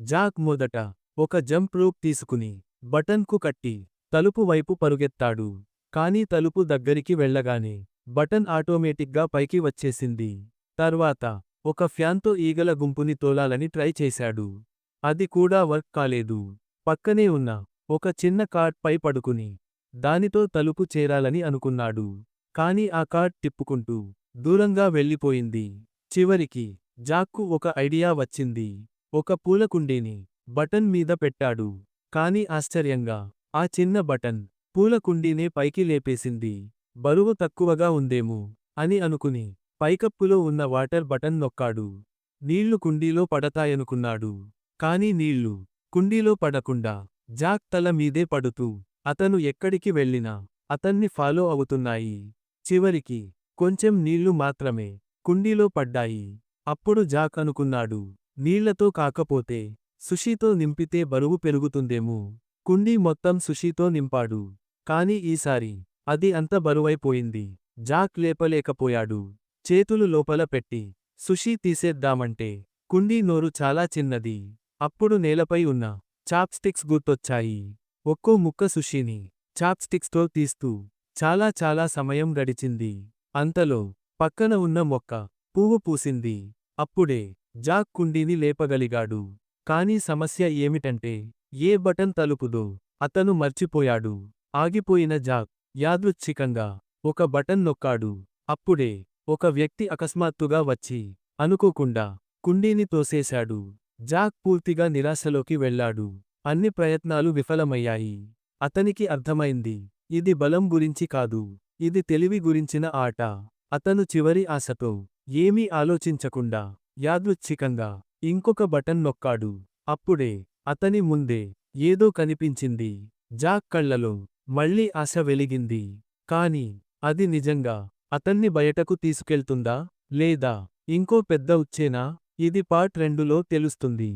Jack మొదట ఒక jump రూప్ తీసుకుని బటన్కు కట్టి తలుపు వైపు పరుగెత్తాడు. కానీ తలుపు దగ్గరికి వెళ్ళగానే బటన్ ఆటోమేటిక్గా పైకి వచ్చేసింది. తర్వాత ఒక ఫ్యాన్తో ఈగల గుంపుని తోలాలని ట్రై చేశాడు. అది కూడా వర్క్ కాలేదు. పక్కనే ఉన్న ఒక చిన్న కార్డ్ పై పడుకుని దానితో తలుపు చేరాలని అనుకున్నాడు. కానీ ఆ కార్డ్ తిప్పుకుంటూ దూరంగా వెళ్ళిపోయింది. చివరికి జాక్కు ఒక ఐడియా వచ్చింది. ఒక పూల కుండీని బటన్ మీద పెట్టాడు. కానీ ఆశ్చర్యంగా ఆ చిన్న బటన్ పూల కుండీనే పైకి లేపేసింది. బరువు తక్కువగా ఉందేమో అని అనుకుని పైకప్పులో ఉన్న వాటర్ బటన్ నొక్కాడు. నీళ్లు కుండీలో పడతాయనుకున్నాడు. కానీ నీళ్లు కుండీలో పడకుండా జాక్ తల మీదే పడుతూ అతను ఎక్కడికి వెళ్ళినా అతన్ని ఫాలో అవుతున్నాయి. చివరికి కొంచెం నీళ్లు మాత్రమే కుండీలో పడ్డాయి. అప్పుడు జాక్ అనుకున్నాడు, నీళ్లతో కాకపోతే సుషీతో నింపితే బరువు పెరుగుతుందేమో. కుండీ మొత్తం సుషీతో నింపాడు. కానీ ఈసారి అది అంత బరువైపోయింది. జాక్ లేపలేకపోయాడు. చేతులు లోపల పెట్టి సుషీ తీసేద్దామంటే కుండీ నోరు చాలా చిన్నది. అప్పుడు నేలపై ఉన్న చాప్స్టిక్స్ గుర్తొచ్చాయి. ఒక్కో ముక్క సుషీని చాప్స్టిక్స్తో తీస్తూ చాలా చాలా సమయం గడిచింది. అంతలో పక్కన ఉన్న మొక్క పువ్వు పూసింది. అప్పుడే జాక్ కుండీని లేపగలిగాడు. కానీ సమస్య ఏమిటంటే ఏ బటన్ తలుపుదో అతను మర్చిపోయాడు. ఆగిపోయిన జాక్ యాదృచ్ఛికంగా ఒక బటన్ నొక్కాడు. అప్పుడే ఒక వ్యక్తి అకస్మాత్తుగా వచ్చి అనుకోకుండా కుండీని తోసేశాడు. జాక్ పూర్తిగా నిరాశలోకి వెళ్ళాడు. అన్ని ప్రయత్నాలు విఫలమయ్యాయి. అతనికి అర్థమైంది, ఇది బలం గురించి కాదు, ఇది తెలివి గురించిన ఆట. అతను చివరి ఆశతో ఏమీ ఆలోచించకుండా యాదృచ్ఛికంగా ఇంకొక బటన్ నొక్కాడు. అప్పుడే అతని ముందే ఏదో కనిపించింది. జాక్ కళ్లలో మళ్ళీ ఆశ వెలిగింది. కానీ అది నిజంగా అతన్ని బయటకు తీసుకెళ్తుందా లేదా ఇంకో పెద్ద ఉచ్చేనా? ఇది పార్ట్ 2లో తెలుస్తుంది.